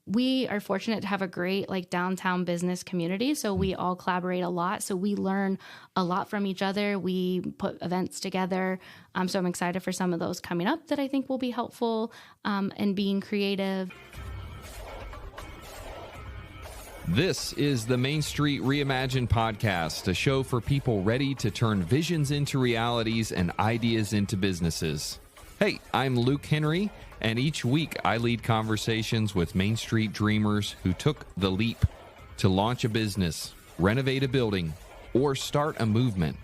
we are fortunate to have a great like downtown business community. So we all collaborate a lot. So we learn a lot from each other. We put events together. So I'm excited for some of those coming up that I think will be helpful in being creative. This is the Main Street Reimagined Podcast, a show for people ready to turn visions into realities and ideas into businesses. Hey, I'm Luke Henry, and each week I lead conversations with Main Street dreamers who took the leap to launch a business, renovate a building, or start a movement.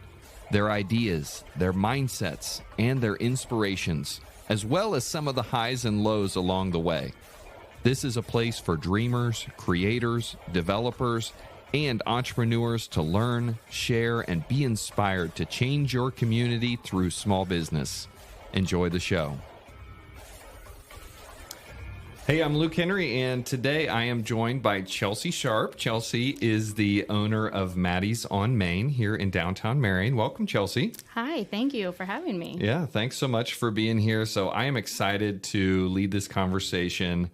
Their ideas, their mindsets, and their inspirations, as well as some of the highs and lows along the way. This is a place for dreamers, creators, developers, and entrepreneurs to learn, share, and be inspired to change your community through small business. Enjoy the show. Hey, I'm Luke Henry, and today I am joined by Chelsey Sharp. Chelsey is the owner of Maddie's on Main here in downtown Marion. Welcome, Chelsey. Hi, thank you for having me. Yeah, thanks so much for being here. So I am excited to lead this conversation.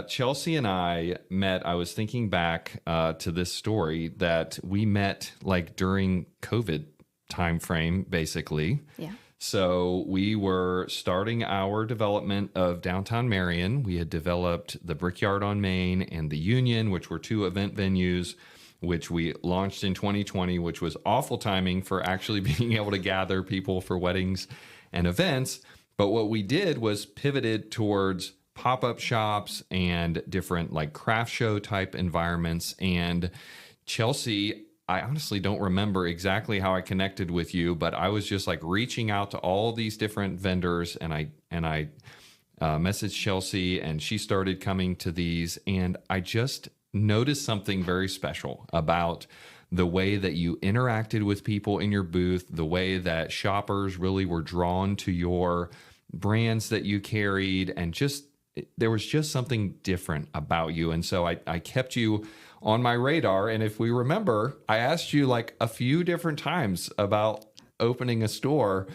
Chelsey and I met, I was thinking back to this story that we met like during COVID timeframe, basically. Yeah. So we were starting our development of downtown Marion. We had developed the Brickyard on Main and the Union, which were two event venues, which we launched in 2020, which was awful timing for actually being able to gather people for weddings and events. But what we did was pivoted towards pop-up shops and different like craft show type environments. And Chelsey, I honestly don't remember exactly how I connected with you, but I was just like reaching out to all these different vendors, and I messaged Chelsey, and she started coming to these, and I just noticed something very special about the way that you interacted with people in your booth, the way that shoppers really were drawn to your brands that you carried, and just there was just something different about you. And so I kept you on my radar. And if we remember, I asked you like a few different times about opening a store,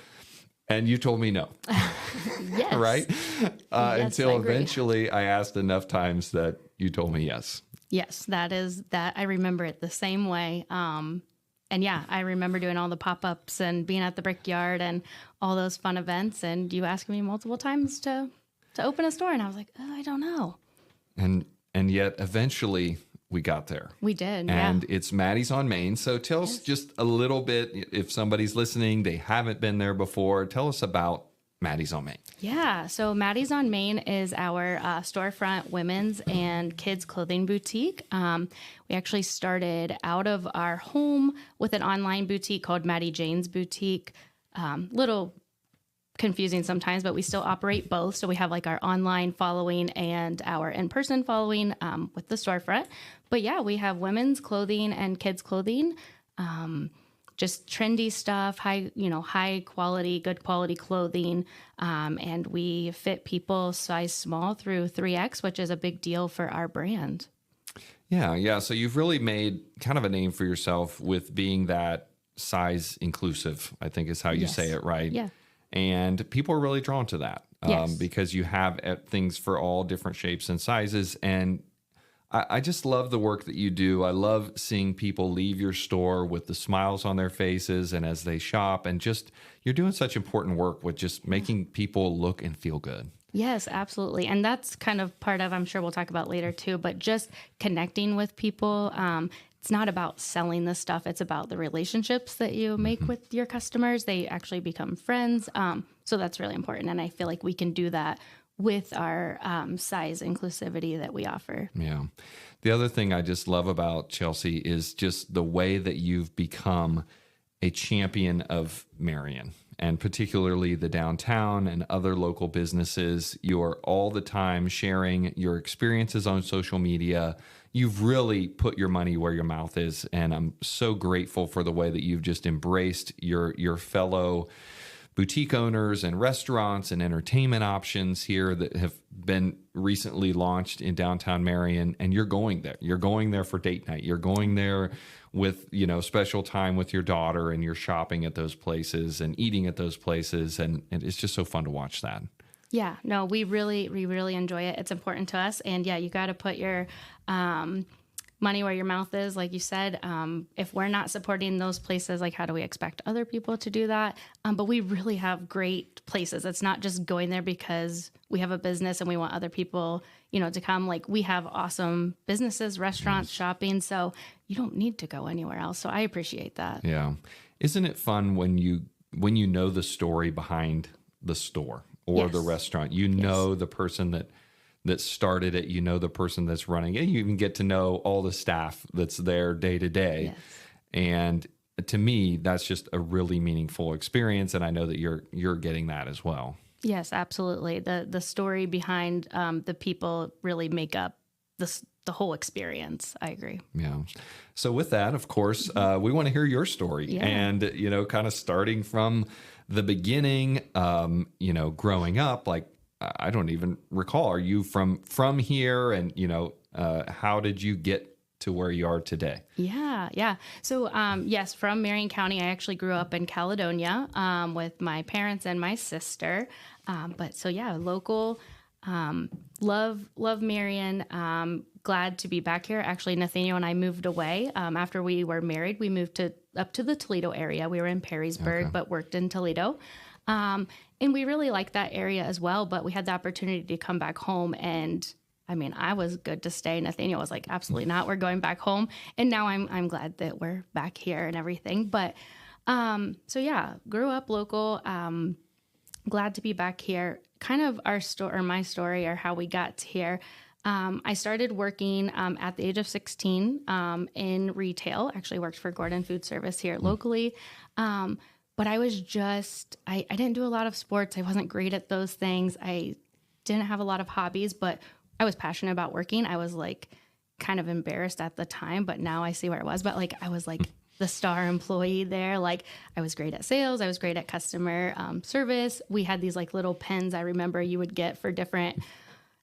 and you told me no. Yes. Right? Yes, until I agree. eventually I asked enough times that you told me yes. Yes, that. I remember it the same way. And yeah, I remember doing all the pop-ups and being at the Brickyard and all those fun events. And you asked me multiple times to open a store. And I was like, oh, I don't know. And yet eventually we got there. We did, And yeah. it's Maddie's on Main. So tell us just a little bit, if somebody's listening, they haven't been there before, tell us about Maddie's on Main. Yeah, so Maddie's on Main is our storefront women's and kids clothing boutique. We actually started out of our home with an online boutique called Jaynes Boutique. Little confusing sometimes, but we still operate both. So we have like our online following and our in-person following with the storefront. But yeah, we have women's clothing and kids clothing, just trendy stuff, high quality, good quality clothing. And we fit people size small through 3X, which is a big deal for our brand. Yeah. So you've really made kind of a name for yourself with being that size inclusive, I think is how you say it, right? Yeah. And people are really drawn to that Yes. because you have things for all different shapes and sizes. And I just love the work that you do. I love seeing people leave your store with the smiles on their faces and as they shop, and just you're doing such important work with just making people look and feel good. Yes, absolutely. And that's kind of part of, I'm sure we'll talk about later too, but just connecting with people. It's not about selling the stuff. It's about the relationships that you make with your customers. They actually become friends. So that's really important. And I feel like we can do that with our size inclusivity that we offer. Yeah. The other thing I just love about Chelsey is just the way that you've become a champion of Marion, and particularly the downtown and other local businesses. You're all the time sharing your experiences on social media. You've really put your money where your mouth is, and I'm so grateful for the way that you've just embraced your fellow boutique owners and restaurants and entertainment options here that have been recently launched in downtown Marion. And you're going there. You're going there for date night. You're going there with, special time with your daughter, and you're shopping at those places and eating at those places. And it's just so fun to watch that. Yeah, no, we really enjoy it. It's important to us. And yeah, you got to put your money where your mouth is. Like you said, if we're not supporting those places, like how do we expect other people to do that? But we really have great places. It's not just going there because we have a business and we want other people, to come. Like we have awesome businesses, restaurants, shopping. So you don't need to go anywhere else. So I appreciate that. Yeah. Isn't it fun when you know the story behind the store or the restaurant? You know the person that started it, the person that's running it. You even get to know all the staff that's there day to day. Yes. And to me, that's just a really meaningful experience. And I know that you're getting that as well. Yes, absolutely. The story behind the people really make up the whole experience. I agree. Yeah. So with that, of course, we want to hear your story and, kind of starting from the beginning, growing up, like, I don't even recall. Are you from here? And, how did you get to where you are today? Yeah. So, yes, from Marion County. I actually grew up in Caledonia with my parents and my sister. Local. Love Marion. Glad to be back here. Actually, Nathaniel and I moved away after we were married. We moved up to the Toledo area. We were in Perrysburg, but worked in Toledo. And we really liked that area as well, but we had the opportunity to come back home. And I was good to stay. Nathaniel was like, absolutely not. We're going back home. And now I'm glad that we're back here and everything. But, grew up local. Glad to be back here. Kind of my story or how we got here. I started working at the age of 16 in retail. Actually worked for Gordon Food Service here locally. But I was I didn't do a lot of sports. I wasn't great at those things. I didn't have a lot of hobbies, but I was passionate about working. I was like kind of embarrassed at the time, but now I see where it was. But like I was like the star employee there. Like I was great at sales. I was great at customer service. We had these like little pens I remember you would get for different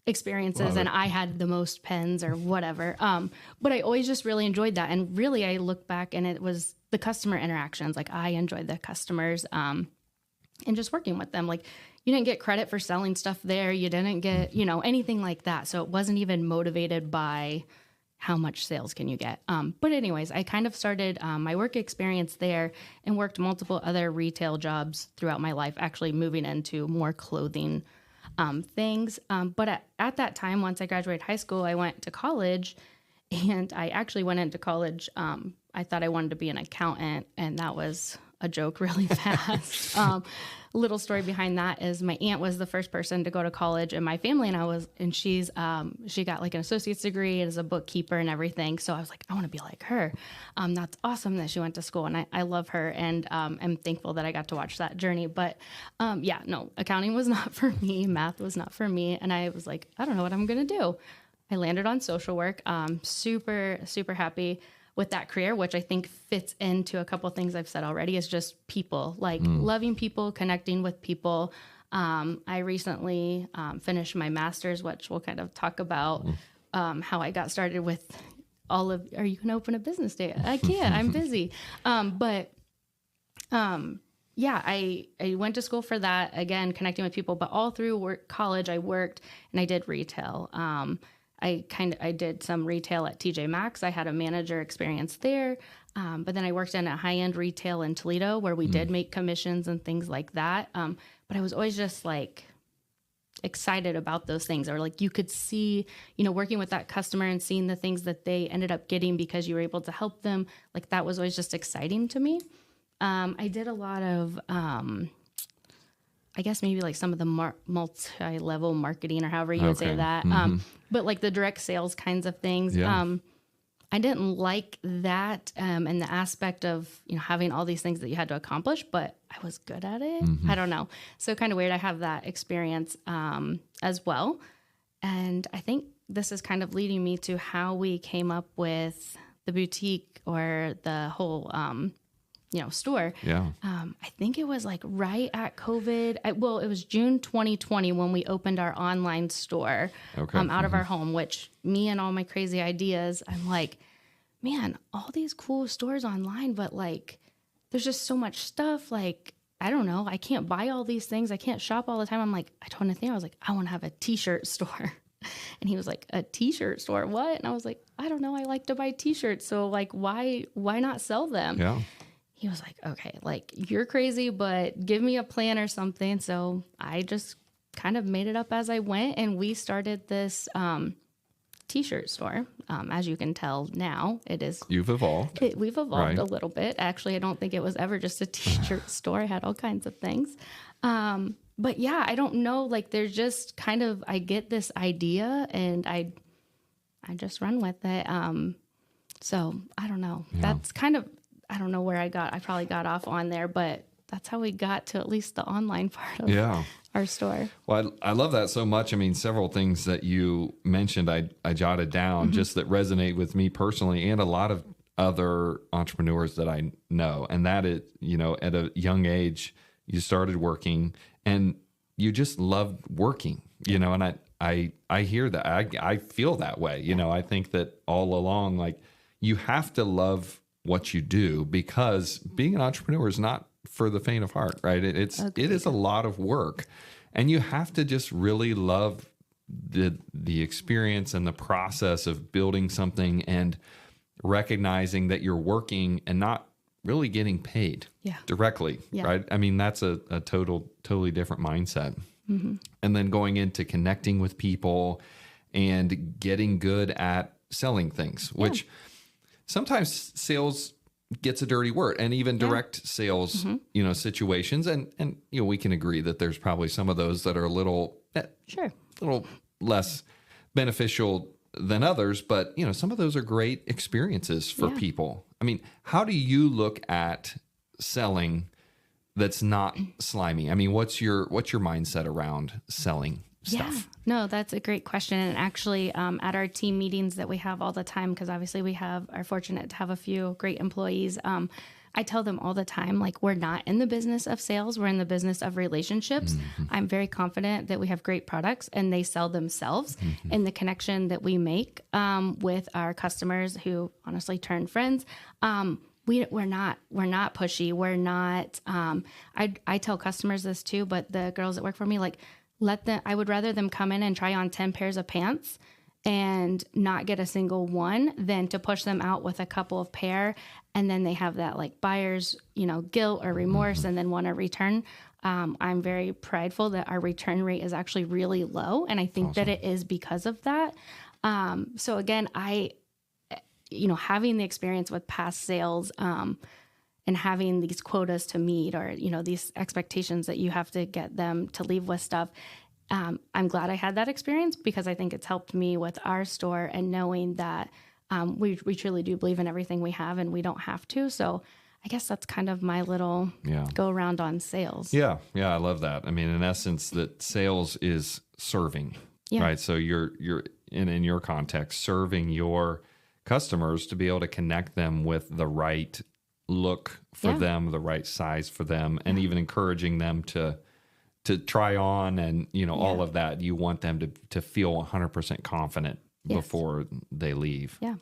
experiences, and I had the most pens or whatever. But I always just really enjoyed that. And really I look back and it was the customer interactions. Like I enjoyed the customers and just working with them. Like you didn't get credit for selling stuff there. You didn't get, anything like that. So it wasn't even motivated by how much sales can you get. But anyways, I kind of started my work experience there and worked multiple other retail jobs throughout my life, actually moving into more clothing things. But at that time, once I graduated high school, I went to college, and I actually went into college. I thought I wanted to be an accountant, and that was a joke really fast. Little story behind that is my aunt was the first person to go to college in my family, and she's she got like an associate's degree as a bookkeeper and everything. So I was like, I want to be like her. That's awesome that she went to school, and I love her, and I'm thankful that I got to watch that journey. But accounting was not for me. Math was not for me, and I was like, I don't know what I'm gonna do. I landed on social work. Super happy with that career, which I think fits into a couple of things I've said already, is just people, like loving people, connecting with people. I recently finished my master's, which we'll kind of talk about how I got started with all of, are you going to open a business day? I can't, I'm busy. I went to school for that, again, connecting with people, but all through college, I worked and I did retail. I did some retail at TJ Maxx. I had a manager experience there. But then I worked in a high-end retail in Toledo where we did make commissions and things like that. But I was always just like excited about those things, or like you could see, working with that customer and seeing the things that they ended up getting because you were able to help them. Like that was always just exciting to me. I did a lot of, I guess maybe like some of the multi-level marketing, or however you would say that. But like the direct sales kinds of things. Yeah. I didn't like that and the aspect of, having all these things that you had to accomplish, but I was good at it. I don't know. So kind of weird. I have that experience as well. And I think this is kind of leading me to how we came up with the boutique, or the whole store. Yeah. I think it was like right at COVID. It was June 2020 when we opened our online store out of our home, which me and all my crazy ideas, I'm like, man, all these cool stores online, but like, there's just so much stuff. Like, I don't know. I can't buy all these things. I can't shop all the time. I'm like, I told Nathaniel, I was like, I want to have a t-shirt store. And he was like, a t-shirt store? What? And I was like, I don't know. I like to buy t-shirts. So like, why not sell them? Yeah. He was like, okay, like you're crazy, but give me a plan or something. So I just kind of made it up as I went, and we started this t-shirt store. As you can tell now, it is. You've evolved. We've evolved a little bit. Actually, I don't think it was ever just a t-shirt store. I had all kinds of things. But yeah, I don't know. Like there's just kind of, I get this idea and I just run with it. So I don't know. Yeah. That's kind of, I don't know where I probably got off on there, but that's how we got to at least the online part of our store. Well, I love that so much. I mean, several things that you mentioned, I jotted down just that resonate with me personally and a lot of other entrepreneurs that I know. And that is, at a young age, you started working and you just loved working, and I hear that. I feel that way. I think that all along, like you have to love what you do, because being an entrepreneur is not for the faint of heart, right? It is a lot of work, and you have to just really love the experience and the process of building something and recognizing that you're working and not really getting paid directly, right? I mean, that's a totally different mindset. And then going into connecting with people and getting good at selling things, which sometimes sales gets a dirty word, and even direct sales, situations. And we can agree that there's probably some of those that are a little less beneficial than others, but some of those are great experiences for people. I mean, how do you look at selling that's not slimy? I mean, what's your mindset around selling stuff? No, that's a great question. And actually, at our team meetings that we have all the time, because obviously we are fortunate to have a few great employees. I tell them all the time, like, we're not in the business of sales. We're in the business of relationships. I'm very confident that we have great products and they sell themselves. And the connection that we make with our customers, who honestly turn friends, we're not pushy. We're not, I tell customers this too, but the girls that work for me, like, I would rather them come in and try on 10 pairs of pants and not get a single one than to push them out with a couple of pair. And then they have that like buyer's, guilt or remorse and then want to return. I'm very prideful that our return rate is actually really low. And I think that it is because of that. So again, having the experience with past sales, and having these quotas to meet, or, these expectations that you have to get them to leave with stuff. I'm glad I had that experience, because I think it's helped me with our store and knowing that we truly do believe in everything we have and we don't have to. So I guess that's kind of my little go around on sales. Yeah. I love that. I mean, in essence, that sales is serving, right? So you're in your context, serving your customers to be able to connect them with the right look for them, the right size for them, and even encouraging them to try on and, all of that. You want them to feel 100% confident before they leave. Yeah.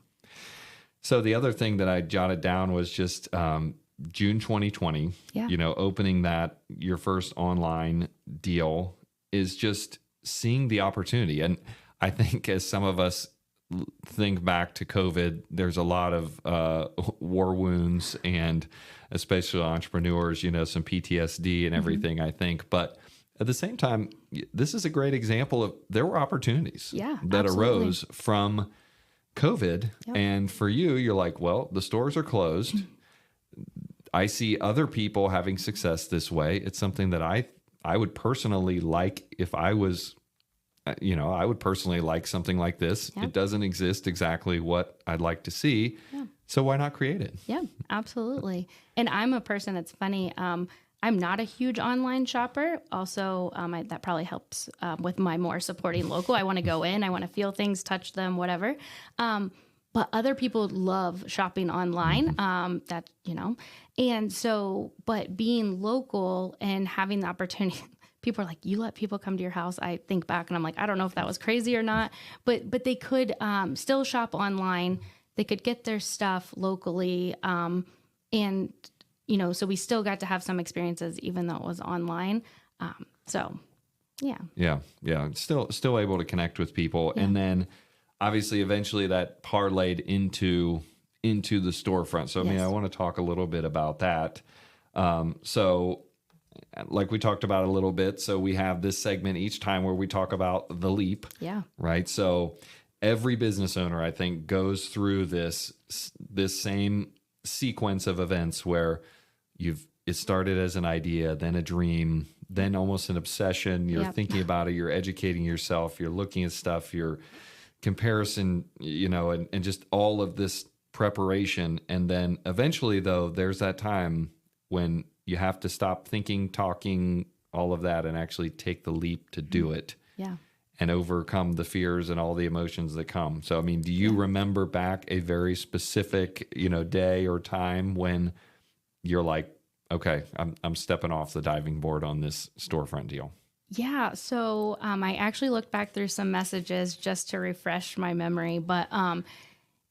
So the other thing that I jotted down was just June 2020, opening your first online deal is just seeing the opportunity. And I think as some of us think back to COVID, there's a lot of war wounds, and especially entrepreneurs, some PTSD and everything, I think. But at the same time, this is a great example of there were opportunities that arose from COVID. And for you, you're like, well, the stores are closed. I see other people having success this way. It's something that I would personally like if I was, I would personally like something like this. It doesn't exist exactly what I'd like to see. So why not create it? Yeah, absolutely. And I'm a person that's funny. I'm not a huge online shopper. Also, that probably helps with my more supporting local. I want to go in, I want to feel things, touch them, whatever. But other people love shopping online. And so, but being local and having the opportunity, people are like, you let people come to your house. I think back and I'm like, I don't know if that was crazy or not, but they could still shop online. They could get their stuff locally. And so we still got to have some experiences even though it was online. So yeah. Yeah. Still able to connect with people. Yeah. And then obviously eventually that parlayed into the storefront. So, I mean, I want to talk a little bit about that. So like we talked about a little bit, so we have this segment each time where we talk about the leap. Yeah. Right. So every business owner, I think, goes through this same sequence of events where it started as an idea, then a dream, then almost an obsession. You're thinking about it, you're educating yourself, you're looking at stuff, you're comparison, and just all of this preparation. And then eventually, though, there's that time when you have to stop thinking, talking, all of that, and actually take the leap to do it. Yeah. And overcome the fears and all the emotions that come. So, I mean, do you remember back a very specific, day or time when you're like, okay, I'm stepping off the diving board on this storefront deal? Yeah. So I actually looked back through some messages just to refresh my memory. But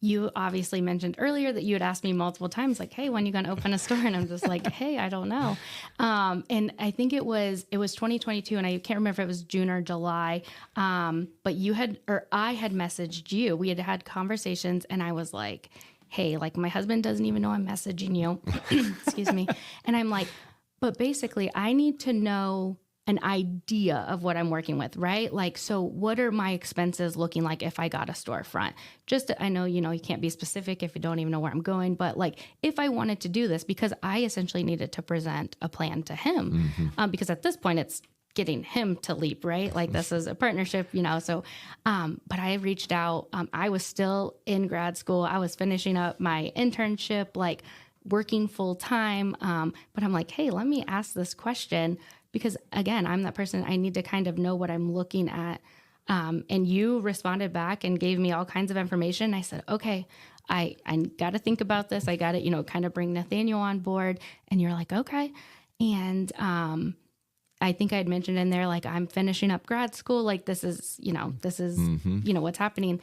you obviously mentioned earlier that you had asked me multiple times, like, hey, when are you going to open a store? And I'm just like, hey, I don't know. And I think it was 2022, and I can't remember if it was June or July. But I had messaged you. We had conversations, and I was like, hey, like, my husband doesn't even know I'm messaging you. Excuse me. And I'm like, but basically I need to know an idea of what I'm working with, right? Like, so what are my expenses looking like if I got a storefront? I know, you can't be specific if you don't even know where I'm going, but like, if I wanted to do this, because I essentially needed to present a plan to him, because at this point it's getting him to leap, right? Like, this is a partnership, so, but I reached out. I was still in grad school. I was finishing up my internship, like working full time. But I'm like, hey, let me ask this question. Because again, I'm that person, I need to kind of know what I'm looking at. And you responded back and gave me all kinds of information. I said, okay, I got to think about this. I got to, kind of bring Nathaniel on board. And you're like, okay. And I think I'd mentioned in there, like, I'm finishing up grad school. Like, this is what's happening.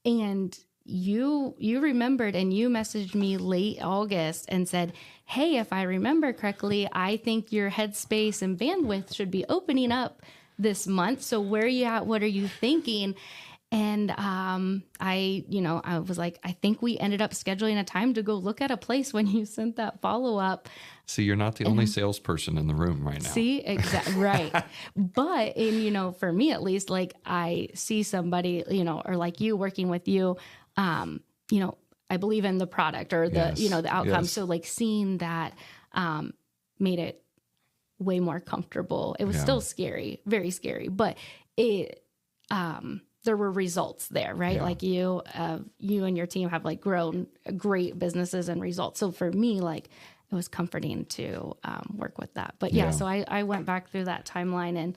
And you remembered, and you messaged me late August and said, hey, if I remember correctly, I think your headspace and bandwidth should be opening up this month. So where are you at? What are you thinking? And I was like, I think we ended up scheduling a time to go look at a place when you sent that follow-up. See, you're not the only salesperson in the room right now. See, exactly, right. But, for me at least, like, I see somebody, or like you working with you, I believe in the product or the, the outcome. Yes. So like seeing that made it way more comfortable. It was still scary, very scary, but there were results there, right? Yeah. Like you and your team have like grown great businesses and results. So for me, like, it was comforting to work with that. But so I went back through that timeline, and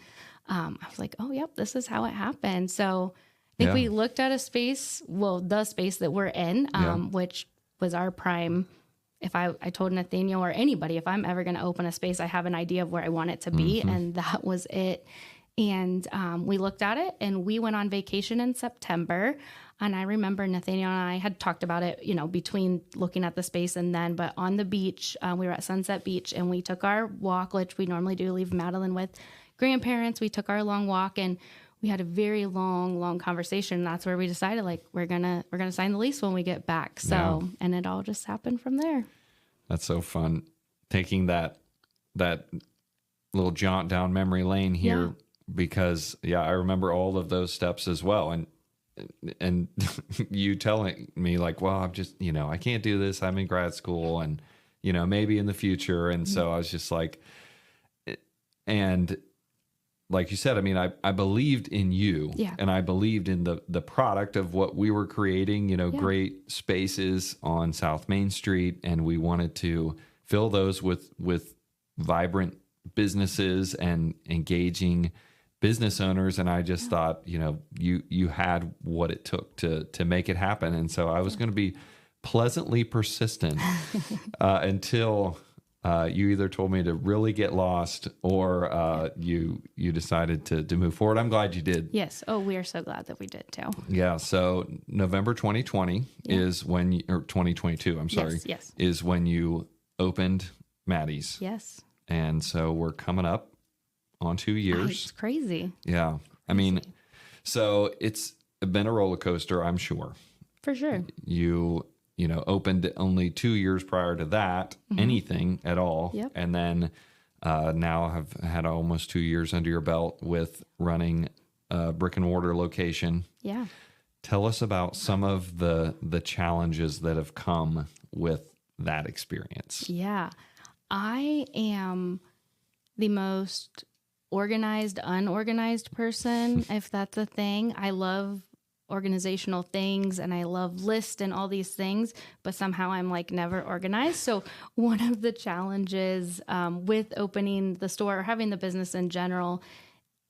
I was like, oh, yep, this is how it happened. So I think we looked at the space that we're in, which was our prime. If I told Nathaniel or anybody, if I'm ever going to open a space, I have an idea of where I want it to be. And that was it. And we looked at it, and we went on vacation in September. And I remember Nathaniel and I had talked about it, between looking at the space and then, but on the beach, we were at Sunset Beach, and we took our walk, which we normally do, leave Madeline with grandparents. We took our long walk, and we had a very long conversation. That's where we decided, like, we're gonna sign the lease when we get back. So, and it all just happened from there. That's so fun, taking that little jaunt down memory lane here, because I remember all of those steps as well. And you telling me, like, well, I'm just, I can't do this. I'm in grad school, and maybe in the future. And so I was just like, and like you said, I mean, I believed in you, and I believed in the product of what we were creating, great spaces on South Main Street. And we wanted to fill those with vibrant businesses and engaging business owners. And I just thought, you had what it took to make it happen. And so I was going to be pleasantly persistent until you either told me to really get lost, or you decided to move forward. I'm glad you did. Yes. Oh, we are so glad that we did too. Yeah. So November 2020 is when or 2022, I'm sorry, yes. is when you opened Maddie's. Yes. And so we're coming up on 2 years. It's crazy. Yeah. I mean, so it's been a roller coaster, I'm sure. For sure. You opened only 2 years prior to that, anything at all. Yep. And then now have had almost 2 years under your belt with running a brick and mortar location. Yeah. Tell us about some of the challenges that have come with that experience. Yeah. I am the most organized, unorganized person, if that's a thing. I love organizational things and I love lists and all these things, but somehow I'm like never organized. So one of the challenges with opening the store or having the business in general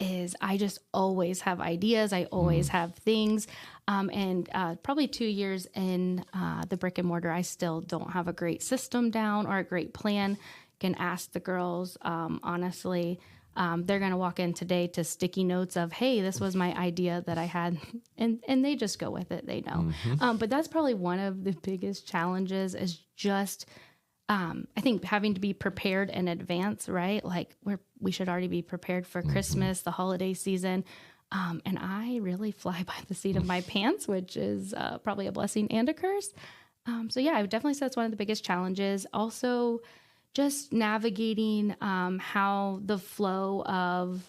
is I just always have ideas. I always have things. And probably 2 years in the brick and mortar, I still don't have a great system down or a great plan. Can ask the girls, honestly. They're going to walk in today to sticky notes of, hey, this was my idea that I had. And they just go with it. They know. But that's probably one of the biggest challenges is just, I think having to be prepared in advance, right? Like we should already be prepared for Christmas, the holiday season. And I really fly by the seat of my pants, which is probably a blessing and a curse. So yeah, I would definitely say that's one of the biggest challenges. Also, just navigating how the flow of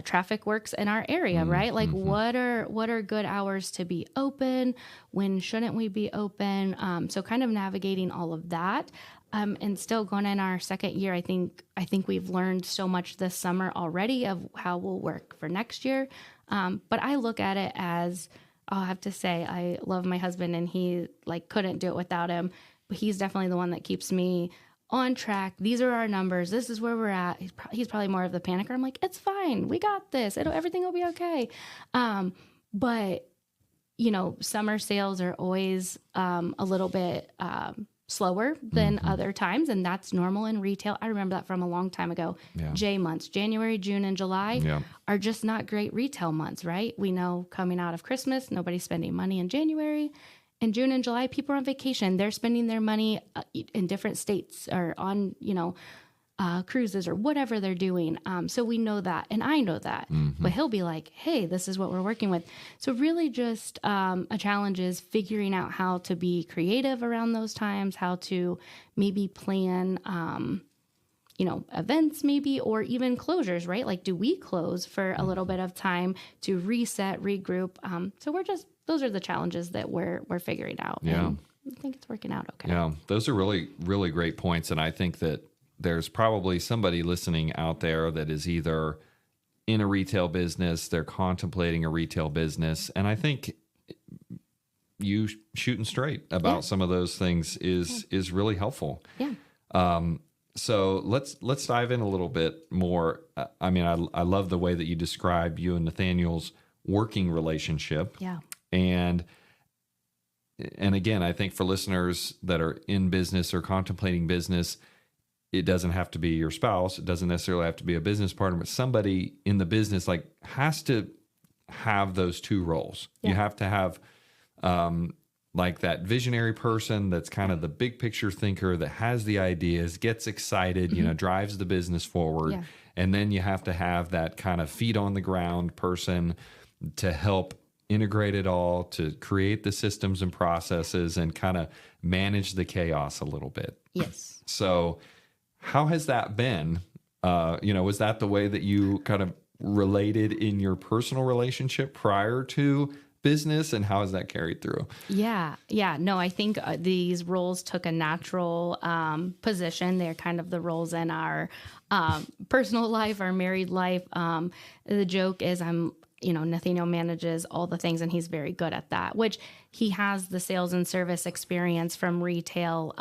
traffic works in our area, right? Like what are good hours to be open? When shouldn't we be open? So kind of navigating all of that. And still going in our second year, I think we've learned so much this summer already of how we'll work for next year. But I look at it as, I'll have to say, I love my husband and he like couldn't do it without him, but he's definitely the one that keeps me on track. These are our numbers. This is where we're at. He's probably more of the panicker. I'm like, it's fine. We got this. Everything will be okay. But summer sales are always a little bit slower than other times, and that's normal in retail. I remember that from a long time ago. Yeah. J months, January, June, and July are just not great retail months, right? We know coming out of Christmas, nobody's spending money in January. In June and July, people are on vacation. They're spending their money in different states or on, cruises or whatever they're doing. So we know that, and I know that. But he'll be like, hey, this is what we're working with. So really just a challenge is figuring out how to be creative around those times, how to maybe plan, events maybe, or even closures, right? Like, do we close for a little bit of time to reset, regroup? So those are the challenges that we're figuring out. Yeah. And I think it's working out okay. Yeah. Those are really, really great points. And I think that there's probably somebody listening out there that is either in a retail business, they're contemplating a retail business. And I think you shooting straight about some of those things is really helpful. Yeah. So let's dive in a little bit more. I mean, I love the way that you describe you and Nathaniel's working relationship. Yeah. And again, I think for listeners that are in business or contemplating business, it doesn't have to be your spouse. It doesn't necessarily have to be a business partner, but somebody in the business has to have those two roles. Yeah. You have to have like that visionary person that's kind of the big picture thinker that has the ideas, gets excited, drives the business forward. Yeah. And then you have to have that kind of feet on the ground person to help integrate it all, to create the systems and processes and kind of manage the chaos a little bit. Yes. So how has that been? Was that the way that you kind of related in your personal relationship prior to business, and how has that carried through? Yeah. No, I think these roles took a natural position. They're kind of the roles in our personal life, our married life. The joke is Nathaniel manages all the things and he's very good at that, which he has the sales and service experience from retail,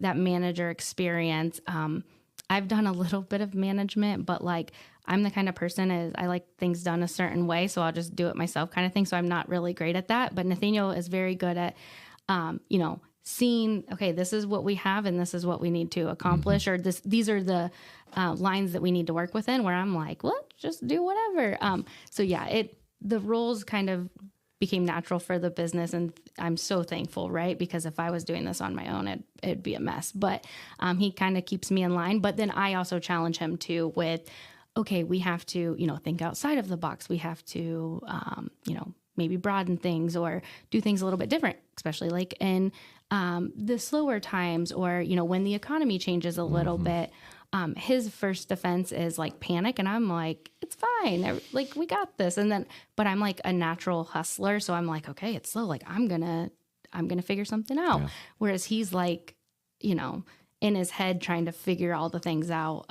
that manager experience. I've done a little bit of management, but I'm the kind of person I like things done a certain way, so I'll just do it myself kind of thing. So I'm not really great at that, but Nathaniel is very good at, seeing, okay, this is what we have and this is what we need to accomplish, or these are the lines that we need to work within, where I'm like, well, just do whatever. So yeah, the roles kind of became natural for the business. And I'm so thankful, right? Because if I was doing this on my own, it'd be a mess. But he kind of keeps me in line. But then I also challenge him too with, okay, we have to, think outside of the box. We have to, maybe broaden things or do things a little bit different, especially like in the slower times or, when the economy changes a little bit. His first defense is like panic. And I'm like, it's fine. Like, we got this. But I'm like a natural hustler. So I'm like, okay, it's slow. Like, I'm going to figure something out. Yeah. Whereas he's like, in his head trying to figure all the things out.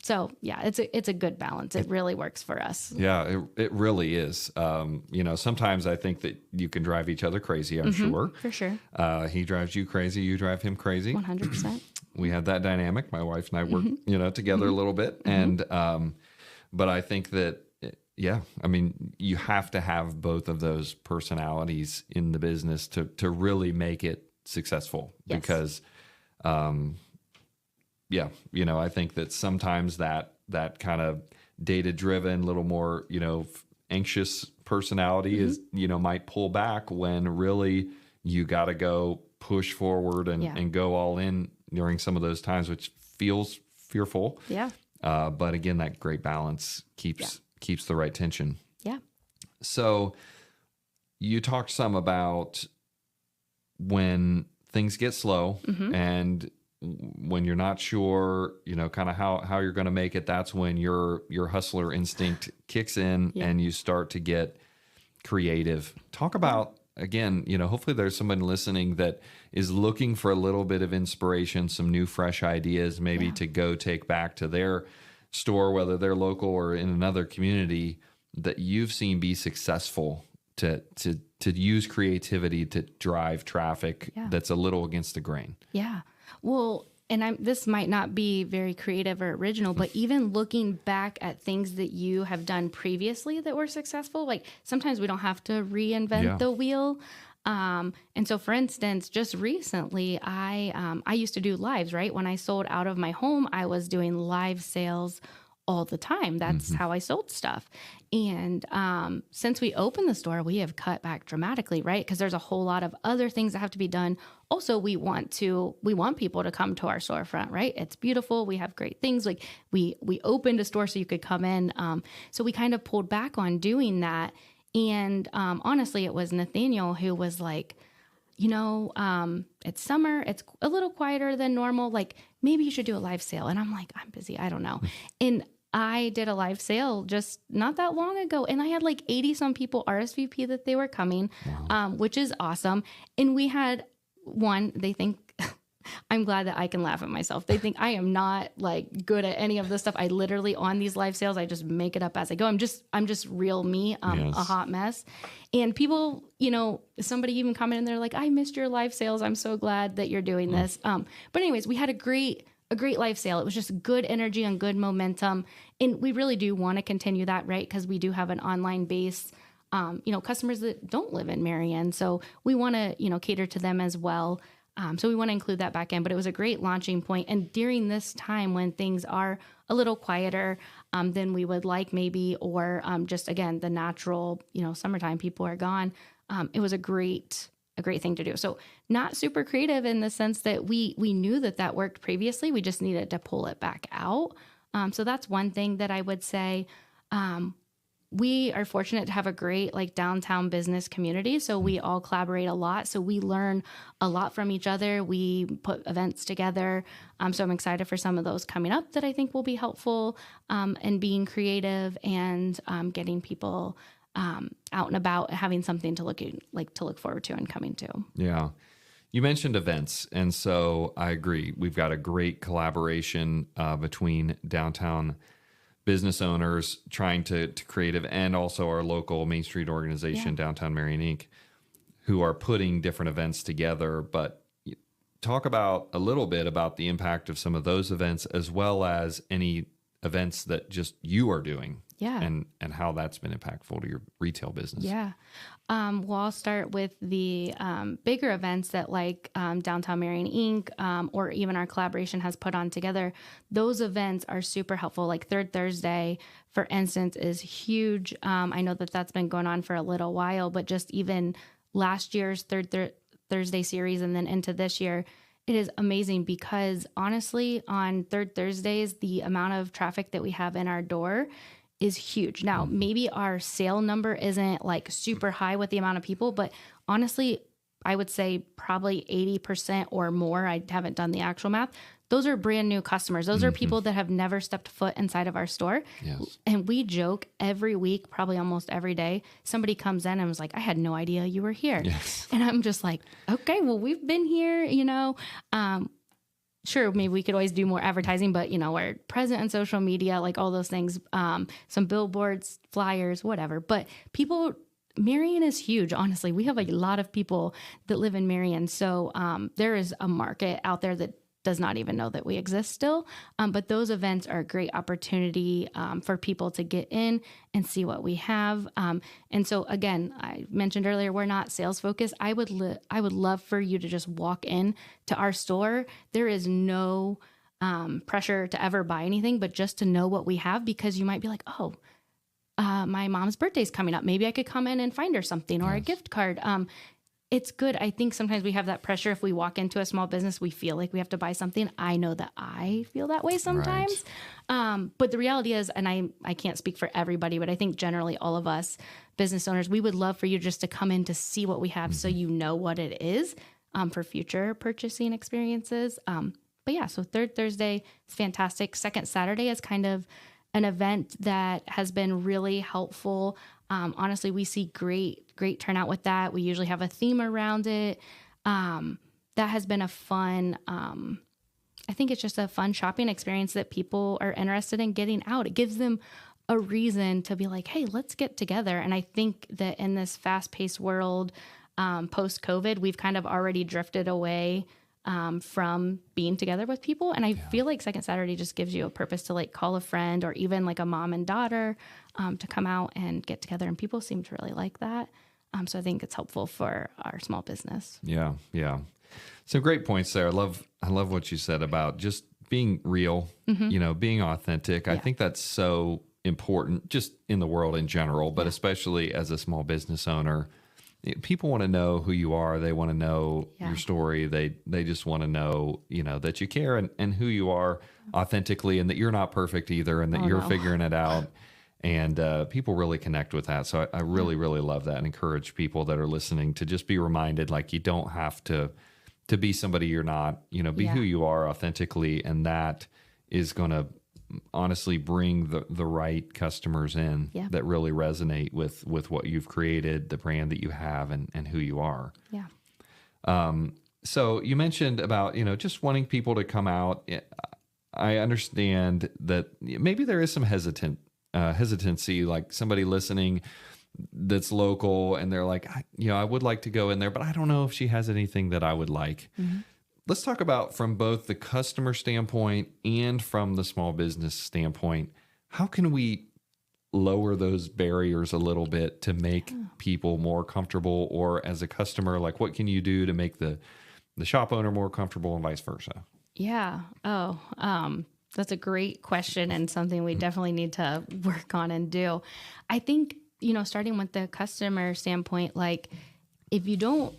So yeah, it's a good balance. It really works for us. Yeah, it really is. Sometimes I think that you can drive each other crazy, I'm sure. For sure. He drives you crazy, you drive him crazy. 100%. We have that dynamic. My wife and I work, together a little bit. And, but I think that, you have to have both of those personalities in the business to really make it successful. Yes. Because, I think that sometimes that kind of data-driven, little more, anxious personality is, might pull back when really you got to go push forward and go all in during some of those times, which feels fearful. Yeah. But again, that great balance keeps the right tension. Yeah. So you talked some about when things get slow and when you're not sure, kind of how you're going to make it, that's when your hustler instinct kicks in and you start to get creative. Talk about, again, hopefully there's someone listening that is looking for a little bit of inspiration, some new, fresh ideas, maybe to go take back to their store, whether they're local or in another community that you've seen be successful to use creativity to drive traffic that's a little against the grain. Yeah. Well, and this might not be very creative or original, but even looking back at things that you have done previously that were successful, like sometimes we don't have to reinvent the wheel. And so, for instance, just recently, I used to do lives, right? When I sold out of my home, I was doing live sales all the time. That's how I sold stuff. And since we opened the store, we have cut back dramatically, right? Because there's a whole lot of other things that have to be done. Also, we want people to come to our storefront, right? It's beautiful. We have great things. Like we opened a store so you could come in. So we kind of pulled back on doing that. And honestly, it was Nathaniel who was like, it's summer. It's a little quieter than normal. Like maybe you should do a live sale. And I'm like, I'm busy. I don't know. And I did a live sale just not that long ago. And I had like 80 some people RSVP that they were coming, which is awesome. And we had they think, I'm glad that I can laugh at myself. They think I am not like good at any of this stuff. I literally on these live sales, I just make it up as I go. I'm just real me, a hot mess. And people, somebody even commented, they're like, I missed your live sales. I'm so glad that you're doing this. But anyways, we had a great live sale. It was just good energy and good momentum. And we really do want to continue that, right? Because we do have an online base, customers that don't live in Marion. So we want to, cater to them as well. So we want to include that back in, but it was a great launching point. And during this time when things are a little quieter than we would like maybe, or just again, the natural, summertime, people are gone. It was a great thing to do. So not super creative in the sense that we knew that worked previously. We just needed to pull it back out. So that's one thing that I would say. We are fortunate to have a great downtown business community. So we all collaborate a lot. So we learn a lot from each other. We put events together. So I'm excited for some of those coming up that I think will be helpful in being creative and getting people out and about, having something to look forward to and coming to. Yeah. You mentioned events. And so I agree. We've got a great collaboration between downtown business owners trying to creative and also our local Main Street organization, Downtown Marion Inc., who are putting different events together. But talk about a little bit about the impact of some of those events, as well as any events that just you are doing Yeah. and how that's been impactful to your retail business. Yeah. Well, I'll start with the bigger events that like Downtown Marion Inc. Or even our collaboration has put on together. Those events are super helpful. Like Third Thursday, for instance, is huge. I know that that's been going on for a little while, but just even last year's Thursday series and then into this year, it is amazing because honestly, on Third Thursdays, the amount of traffic that we have in our door is huge. Now, maybe our sale number isn't like super high with the amount of people, but honestly, I would say probably 80% or more. I haven't done the actual math. Those are brand new customers. Those are people that have never stepped foot inside of our store. Yes. And we joke every week, probably almost every day, somebody comes in and was like, I had no idea you were here. Yes. And I'm just like, okay, well, we've been here, sure, maybe we could always do more advertising, but we're present on social media, like all those things, some billboards, flyers, whatever. But Marion is huge. Honestly, we have a lot of people that live in Marion. So there is a market out there that does not even know that we exist still. But those events are a great opportunity for people to get in and see what we have. And so again, I mentioned earlier, we're not sales focused. I would love for you to just walk in to our store. There is no pressure to ever buy anything, but just to know what we have, because you might be like, oh, my mom's birthday's coming up. Maybe I could come in and find her something or a gift card. It's good. I think sometimes we have that pressure. If we walk into a small business, we feel like we have to buy something. I know that I feel that way sometimes. Right. But the reality is, and I can't speak for everybody, but I think generally all of us business owners, we would love for you just to come in to see what we have so you know what it is for future purchasing experiences. But yeah, so Third Thursday is fantastic. Second Saturday is kind of an event that has been really helpful. Honestly, we see great turnout with that. We usually have a theme around it. That has been a fun, I think it's just a fun shopping experience that people are interested in getting out. It gives them a reason to be like, hey, let's get together. And I think that in this fast-paced world, post-COVID, we've kind of already drifted away from being together with people. And I feel like Second Saturday just gives you a purpose to like call a friend or even like a mom and daughter to come out and get together. And people seem to really like that. So I think it's helpful for our small business. Yeah. Yeah. So great points there. I love what you said about just being real, being authentic. I think that's so important just in the world in general, but especially as a small business owner. People want to know who you are. They want to know your story. They just want to know, that you care and who you are authentically, and that you're not perfect either, and that you're figuring it out. And people really connect with that. So I really, really love that, and encourage people that are listening to just be reminded, like, you don't have to be somebody you're not, be who you are authentically. And that is going to honestly bring the right customers in that really resonate with what you've created, the brand that you have, and who you are. Yeah. So you mentioned about, just wanting people to come out. I understand that maybe there is some hesitancy, like somebody listening that's local and they're like, I would like to go in there, but I don't know if she has anything that I would like. Mm-hmm. Let's talk about, from both the customer standpoint and from the small business standpoint, how can we lower those barriers a little bit to make people more comfortable? Or as a customer, like, what can you do to make the shop owner more comfortable, and vice versa? Yeah. Oh, that's a great question, and something we definitely need to work on and do. I think, starting with the customer standpoint, like, if you don't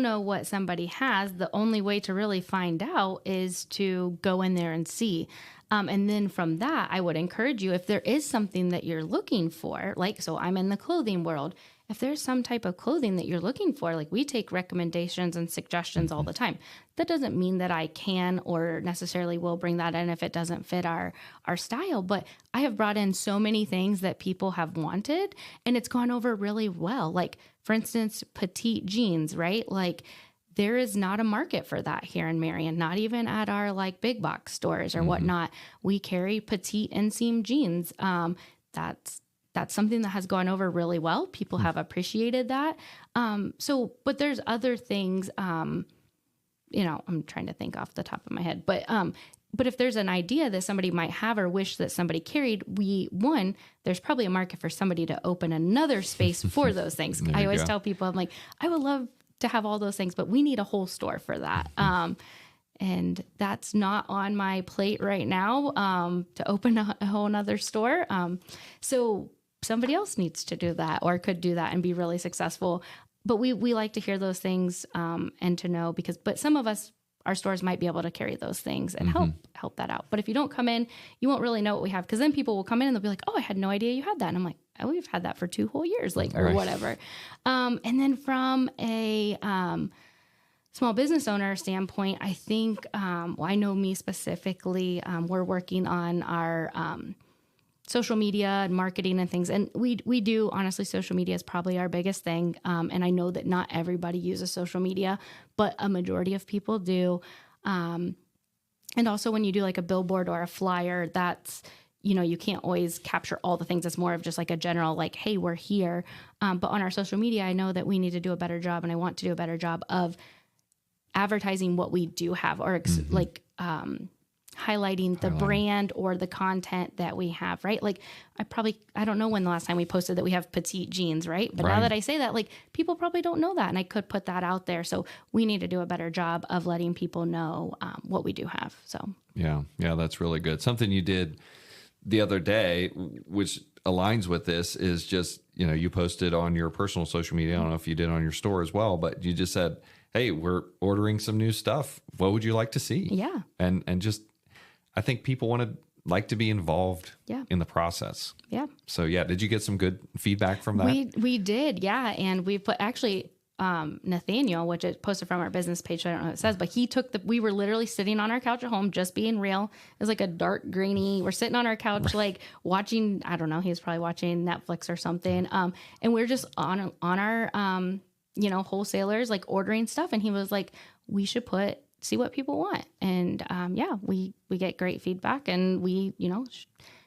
know what somebody has, the only way to really find out is to go in there and see. And then from that, I would encourage you, if there is something that you're looking for, like, so I'm in the clothing world. If there's some type of clothing that you're looking for, like, we take recommendations and suggestions all the time. That doesn't mean that I can or necessarily will bring that in if it doesn't fit our style. But I have brought in so many things that people have wanted, and it's gone over really well. Like, for instance, petite jeans, right? Like, there is not a market for that here in Marion, not even at our like big box stores or whatnot. We carry petite inseam jeans. That's something that has gone over really well. People have appreciated that. But there's other things, I'm trying to think off the top of my head, but But if there's an idea that somebody might have or wish that somebody carried, there's probably a market for somebody to open another space for those things. I always tell people, I'm like, I would love to have all those things, but we need a whole store for that. And that's not on my plate right now, to open a whole nother store. So somebody else needs to do that or could do that and be really successful. But we like to hear those things, and to know but some of us, our stores might be able to carry those things and help that out. But if you don't come in, you won't really know what we have. Because then people will come in and they'll be like, oh, I had no idea you had that. And I'm like, oh, we've had that for 2 whole years, or whatever. And then from a small business owner standpoint, I think, I know me specifically, we're working on our social media and marketing and things. And we do, honestly, social media is probably our biggest thing. And I know that not everybody uses social media, but a majority of people do. And also when you do like a billboard or a flyer, that's, you can't always capture all the things. It's more of just like a general, like, hey, we're here. But on our social media, I know that we need to do a better job, and I want to do a better job of advertising what we do have, or highlighting the brand or the content that we have, right? Like I don't know when the last time we posted that we have petite jeans, right? But now that I say that, like, people probably don't know that, and I could put that out there. So we need to do a better job of letting people know what we do have. So yeah, that's really good. Something you did the other day, which aligns with this, is just, you posted on your personal social media. I don't know if you did on your store as well, but you just said, hey, we're ordering some new stuff. What would you like to see? Yeah. And just, I think people like to be involved in the process. Yeah. So did you get some good feedback from that? We did. Yeah. And we put Nathaniel, which is posted from our business page. So I don't know what it says, but we were literally sitting on our couch at home, just being real. It was like a dark grainy, we're sitting on our couch, like watching, I don't know, he was probably watching Netflix or something. And we're just on our, wholesalers, like ordering stuff. And he was like, we should see what people want. And we get great feedback, and we,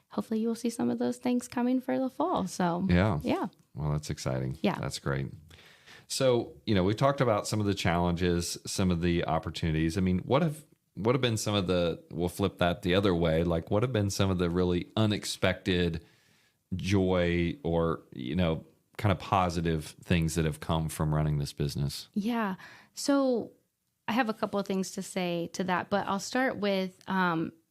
hopefully you will see some of those things coming for the fall. So yeah. Well, that's exciting. Yeah. That's great. So, we talked about some of the challenges, some of the opportunities. I mean, what have been some of we'll flip that the other way. Like, what have been some of the really unexpected joy or, kind of positive things that have come from running this business? Yeah. So I have a couple of things to say to that, but I'll start with,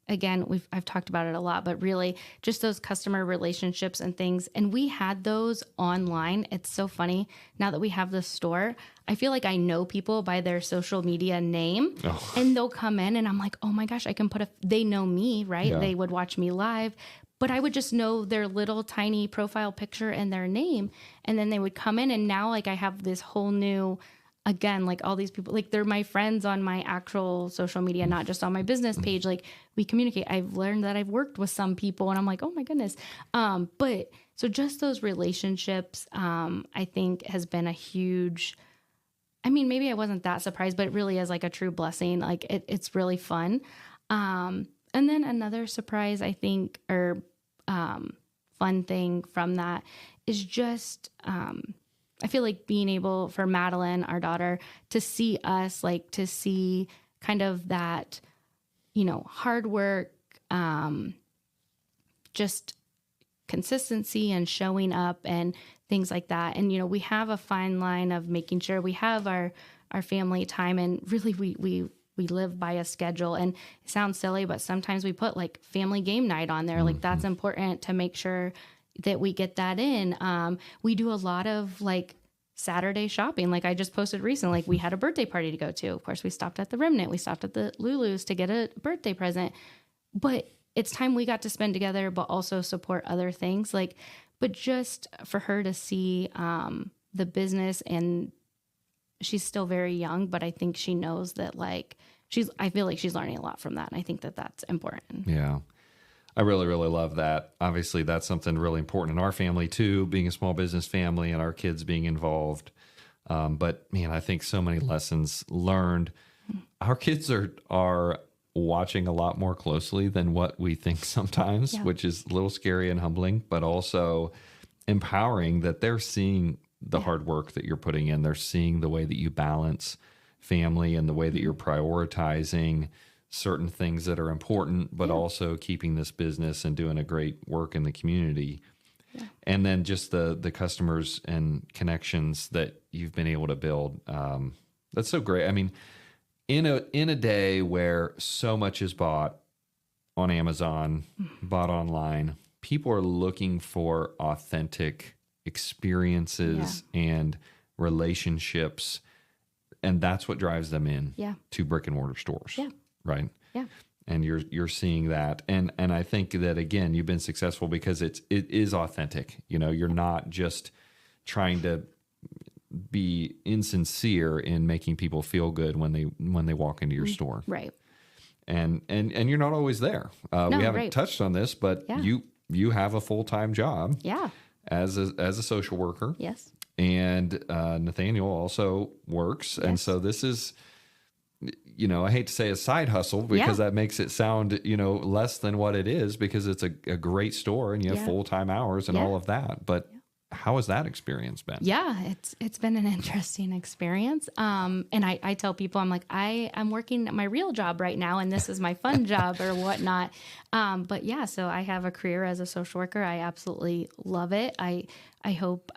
again, I've talked about it a lot, but really just those customer relationships and things. And we had those online. It's so funny. Now that we have the store, I feel like I know people by their social media name, and they'll come in and I'm like, oh my gosh, I can they know me, right? Yeah. They would watch me live, but I would just know their little tiny profile picture and their name. And then they would come in, and now like I have this whole new, again, like all these people, like they're my friends on my actual social media, not just on my business page. Like we communicate. I've learned that I've worked with some people, and I'm like, oh my goodness. But so just those relationships, I think has been a huge, maybe I wasn't that surprised, but it really is like a true blessing. Like it's really fun. And then another surprise, I think, or fun thing from that is just, I feel like being able for Madeline, our daughter, to see us, like to see kind of that, hard work, just consistency and showing up and things like that. And, we have a fine line of making sure we have our family time, and really we live by a schedule. And it sounds silly, but sometimes we put like family game night on there. Like that's important to make sure that we get that in. We do a lot of like Saturday shopping. Like I just posted recently, like we had a birthday party to go to. Of course, we stopped at the Remnant. We stopped at the Lulu's to get a birthday present. But it's time we got to spend together, but also support other things. But just for her to see the business, and she's still very young, but I think she knows that I feel like she's learning a lot from that. And I think that that's important. Yeah. I really, really love that. Obviously, that's something really important in our family too, being a small business family and our kids being involved. But man, I think so many lessons learned. Our kids are watching a lot more closely than what we think sometimes, which is a little scary and humbling, but also empowering that they're seeing the hard work that you're putting in. They're seeing the way that you balance family and the way that you're prioritizing certain things that are important, but also keeping this business and doing a great work in the community. Yeah. And then just the customers and connections that you've been able to build. That's so great. I mean, in a day where so much is bought on Amazon, bought online, people are looking for authentic experiences and relationships, and that's what drives them in to brick and mortar stores. Yeah. Right. Yeah. And you're seeing that. And I think that, again, you've been successful because it is authentic. You know, you're not just trying to be insincere in making people feel good when they walk into your store. Right. And you're not always there. We haven't touched on this, but you have a full-time job. Yeah. As a social worker. Yes. And Nathaniel also works. Yes. And so this is, you know, I hate to say a side hustle because that makes it sound, you know, less than what it is, because it's a great store and you have full-time hours and all of that. But how has that experience been? Yeah, it's been an interesting experience. And I tell people, I'm like, I'm working at my real job right now, and this is my fun job or whatnot. But yeah, so I have a career as a social worker. I absolutely love it. I hope,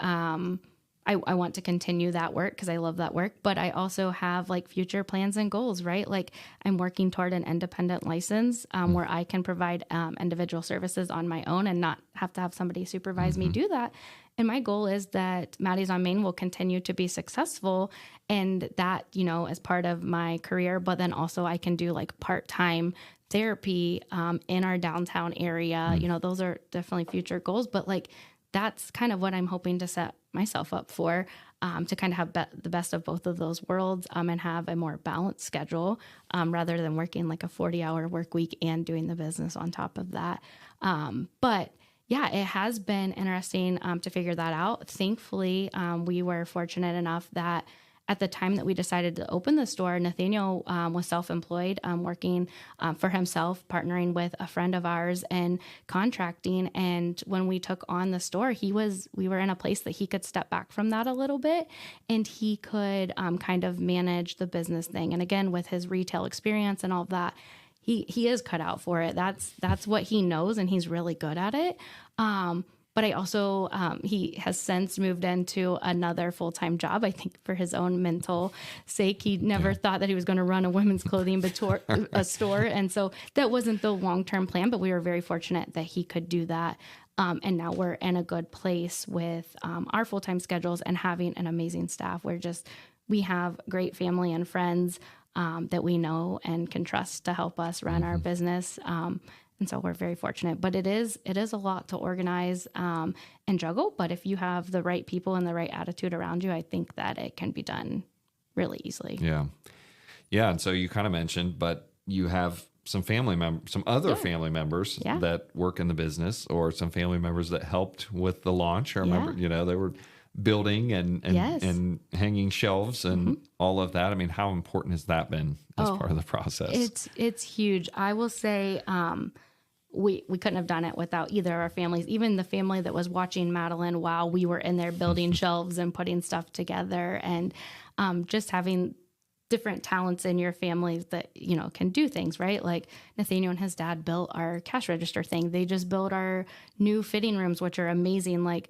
I want to continue that work because I love that work, but I also have like future plans and goals, right? Like I'm working toward an independent license where I can provide individual services on my own and not have to have somebody supervise me do that. And my goal is that Maddie's on Main will continue to be successful, and that, you know, as part of my career, but then also I can do like part-time therapy in our downtown area. You know, those are definitely future goals, but like that's kind of what I'm hoping to set myself up for, to kind of have the best of both of those worlds and have a more balanced schedule rather than working like a 40-hour work week and doing the business on top of that. But yeah, it has been interesting to figure that out. Thankfully, we were fortunate enough that at the time that we decided to open the store, Nathaniel was self-employed, working for himself, partnering with a friend of ours and contracting. And when we took on the store, we were in a place that he could step back from that a little bit, and he could kind of manage the business thing. And again, with his retail experience and all of that, he is cut out for it. That's what he knows, and he's really good at it. But I also, he has since moved into another full-time job, I think for his own mental sake. He never thought that he was going to run a women's clothing a store. And so that wasn't the long-term plan, but we were very fortunate that he could do that. And now we're in a good place with our full-time schedules and having an amazing staff. We have great family and friends that we know and can trust to help us run our business. And so we're very fortunate, but it is a lot to organize and juggle. But if you have the right people and the right attitude around you, I think that it can be done really easily. Yeah. Yeah. And so you kind of mentioned, but you have some other family members that work in the business, or some family members that helped with the launch. I remember, you know, they were building and hanging shelves and all of that. I mean, how important has that been as part of the process? It's huge. I will say, we couldn't have done it without either of our families, even the family that was watching Madeline while we were in there building shelves and putting stuff together, and just having different talents in your families that, you know, can do things, right? Like Nathaniel and his dad built our cash register thing. They just built our new fitting rooms, which are amazing. Like,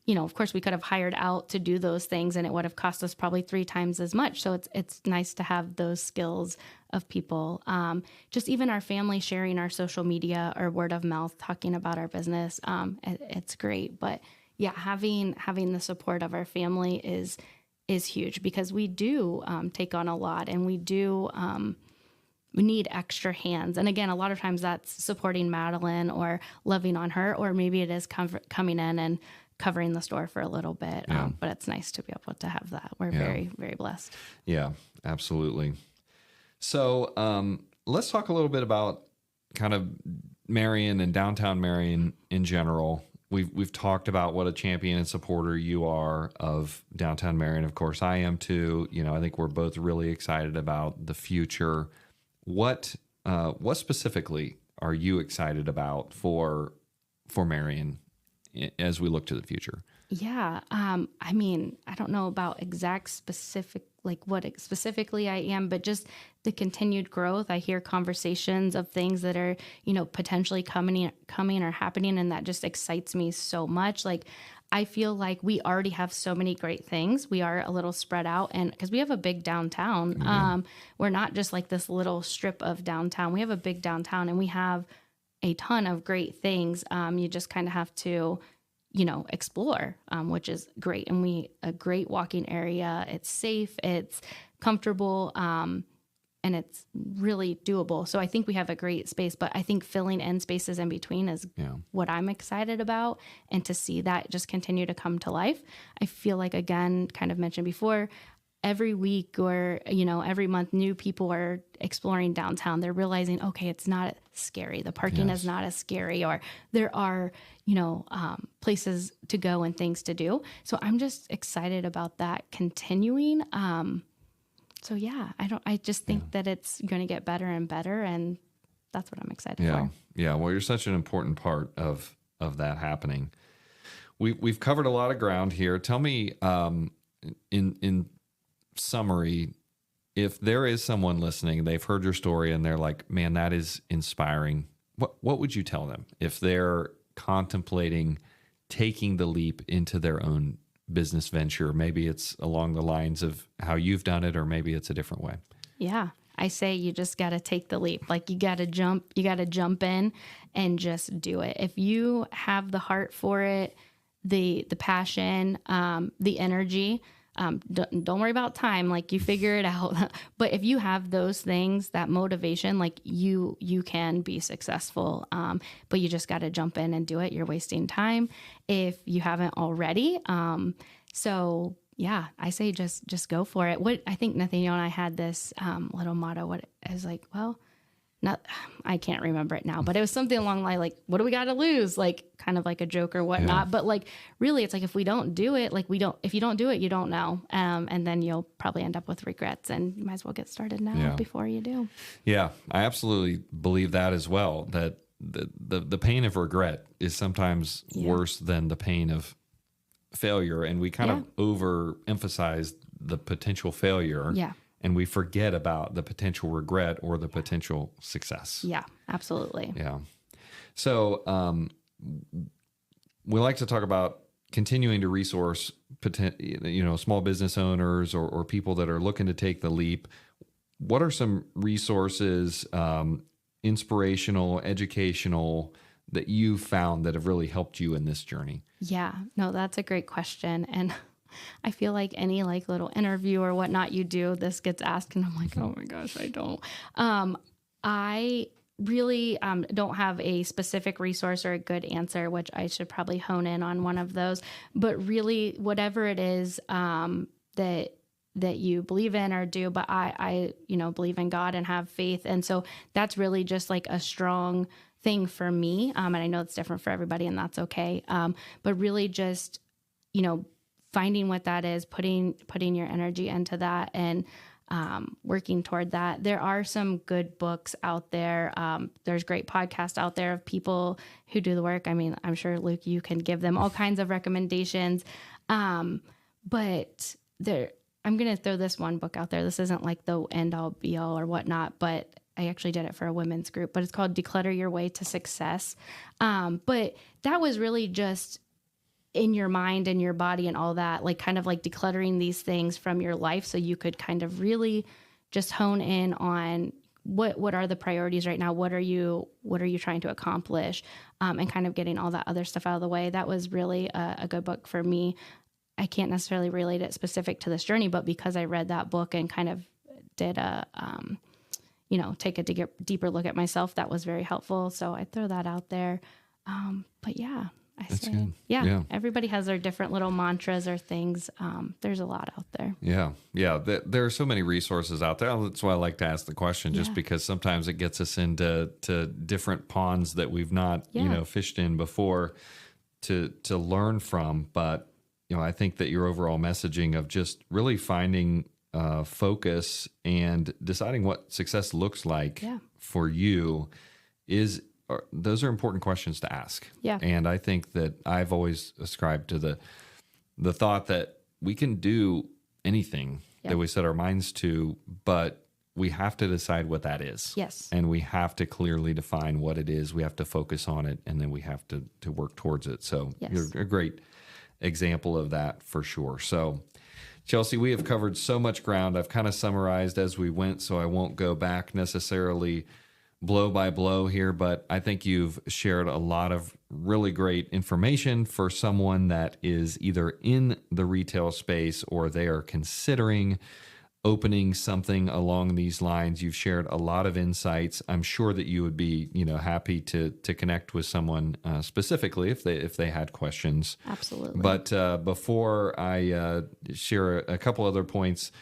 you know, of course we could have hired out to do those things and it would have cost us probably 3 times as much. So it's nice to have those skills of people. Just even our family sharing our social media or word of mouth, talking about our business. It's great. But yeah, having the support of our family is huge, because we do take on a lot, and we do we need extra hands. And again, a lot of times that's supporting Madeline or loving on her, or maybe it is coming in and covering the store for a little bit. But it's nice to be able to have that. We're very, very blessed. Yeah, absolutely. So let's talk a little bit about kind of Marion and downtown Marion in general. We've talked about what a champion and supporter you are of downtown Marion. Of course, I am too. You know, I think we're both really excited about the future. What specifically are you excited about for Marion as we look to the future? Yeah, I mean, I don't know about exact specific like what specifically I am, but just the continued growth. I hear conversations of things that are, potentially coming or happening. And that just excites me so much. Like, I feel like we already have so many great things. We are a little spread out, and because we have a big downtown, we're not just like this little strip of downtown. We have a big downtown, and we have a ton of great things. You just kind of have to, explore, which is great. And a great walking area. It's safe, it's comfortable, and it's really doable. So I think we have a great space, but I think filling in spaces in between is what I'm excited about. And to see that just continue to come to life. I feel like, again, kind of mentioned before, every week or, every month, new people are exploring downtown. They're realizing, okay, it's not scary. The parking is not as scary, or there are, places to go and things to do. So I'm just excited about that continuing. So yeah, I just think that it's going to get better and better, and that's what I'm excited for. Yeah. Well, you're such an important part of that happening. We've covered a lot of ground here. Tell me, in summary, if there is someone listening, they've heard your story and they're like, man, that is inspiring. What would you tell them if they're contemplating taking the leap into their own business venture? Maybe it's along the lines of how you've done it, or maybe it's a different way. Yeah. I say you just got to take the leap. Like, you got to jump in and just do it. If you have the heart for it, the passion, the energy, don't worry about time. Like, you figure it out. But if you have those things, that motivation, like you can be successful. But you just got to jump in and do it. You're wasting time if you haven't already. So yeah, I say just go for it. What I think Nathaniel and I had this little motto. What is like, well, I can't remember it now, but it was something along the line, like, what do we got to lose? Like, kind of like a joke or whatnot. Yeah. But like, really, it's like, if we don't do it, like if you don't do it, you don't know. And then you'll probably end up with regrets, and you might as well get started now before you do. Yeah, I absolutely believe that as well, that the pain of regret is sometimes worse than the pain of failure. And we kind of overemphasize the potential failure. Yeah. And we forget about the potential regret or the potential success. Yeah, absolutely. Yeah. So we like to talk about continuing to resource small business owners or people that are looking to take the leap. What are some resources, inspirational, educational, that you found that have really helped you in this journey? Yeah, no, that's a great question. And I feel like any like little interview or whatnot you do, this gets asked, and I'm like, oh my gosh, I don't. I really don't have a specific resource or a good answer, which I should probably hone in on one of those. But really, whatever it is that you believe in or do, but I believe in God and have faith, and so that's really just like a strong thing for me. And I know it's different for everybody, and that's okay. But really, just finding what that is, putting your energy into that, and working toward that. There are some good books out there. There's great podcasts out there of people who do the work. I mean, I'm sure, Luke, you can give them all kinds of recommendations. But I'm going to throw this one book out there. This isn't like the end all be all or whatnot, but I actually did it for a women's group, but it's called Declutter Your Way to Success. But that was really just in your mind and your body and all that, like kind of like decluttering these things from your life, so you could kind of really just hone in on what are the priorities right now? What are you trying to accomplish? And kind of getting all that other stuff out of the way. That was really a good book for me. I can't necessarily relate it specific to this journey, but because I read that book and kind of did take a deeper look at myself, that was very helpful. So I throw that out there. But yeah, That's good. Yeah, everybody has their different little mantras or things. There's a lot out there. Yeah. There are so many resources out there. That's why I like to ask the question, just because sometimes it gets us into different ponds that we've not, fished in before to learn from. But, I think that your overall messaging of just really finding focus and deciding what success looks like for you those are important questions to ask. Yeah. And I think that I've always ascribed to the thought that we can do anything that we set our minds to, but we have to decide what that is. Yes. And we have to clearly define what it is. We have to focus on it, and then we have to work towards it. So you're a great example of that for sure. So Chelsey, we have covered so much ground. I've kind of summarized as we went, so I won't go back necessarily blow by blow here, but I think you've shared a lot of really great information for someone that is either in the retail space or they are considering opening something along these lines. You've shared a lot of insights. I'm sure that you would be, happy to connect with someone specifically if they had questions. Absolutely. But before I share a couple other points,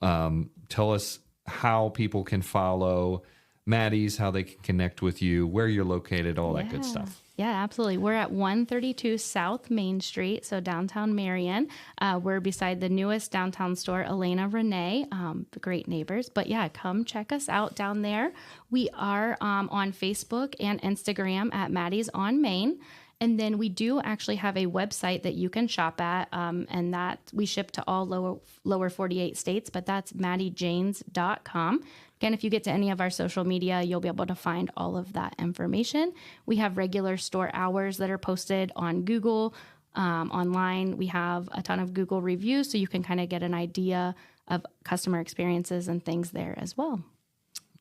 tell us how people can follow Maddie's, how they can connect with you, where you're located, all that good stuff. Yeah, absolutely. We're at 132 South Main Street, so downtown Marion. We're beside the newest downtown store, Elena Renee, the great neighbors. But yeah, come check us out down there. We are on Facebook and Instagram at Maddie's on Main. And then we do actually have a website that you can shop at, and that we ship to all lower 48 states, but that's MaddieJaynes.com. Again, if you get to any of our social media, you'll be able to find all of that information. We have regular store hours that are posted on Google, online. We have a ton of Google reviews, so you can kind of get an idea of customer experiences and things there as well.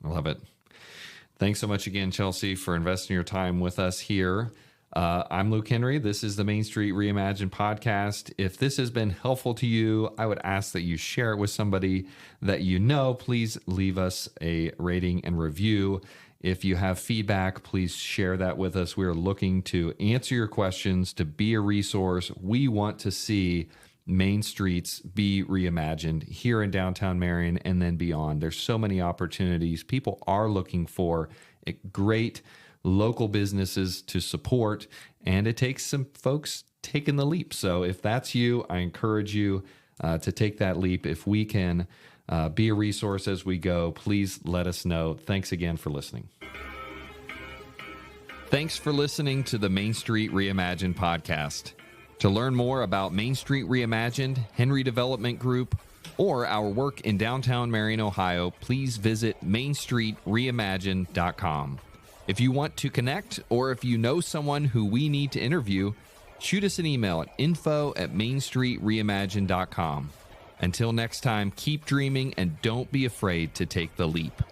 I love it. Thanks so much again, Chelsey, for investing your time with us here. I'm Luke Henry. This is the Main Street Reimagined Podcast. If this has been helpful to you, I would ask that you share it with somebody that you know. Please leave us a rating and review. If you have feedback, please share that with us. We're looking to answer your questions, to be a resource. We want to see Main Streets be reimagined here in downtown Marion and then beyond. There's so many opportunities. People are looking for great local businesses to support, and it takes some folks taking the leap. So if that's you, I encourage you to take that leap. If we can be a resource as we go, please let us know. Thanks again for listening. Thanks for listening to the Main Street Reimagined podcast. To learn more about Main Street Reimagined, Henry Development Group, or our work in downtown Marion, Ohio, please visit mainstreetreimagined.com. If you want to connect, or if you know someone who we need to interview, shoot us an email at info@mainstreetreimagined.com. Until next time, keep dreaming and don't be afraid to take the leap.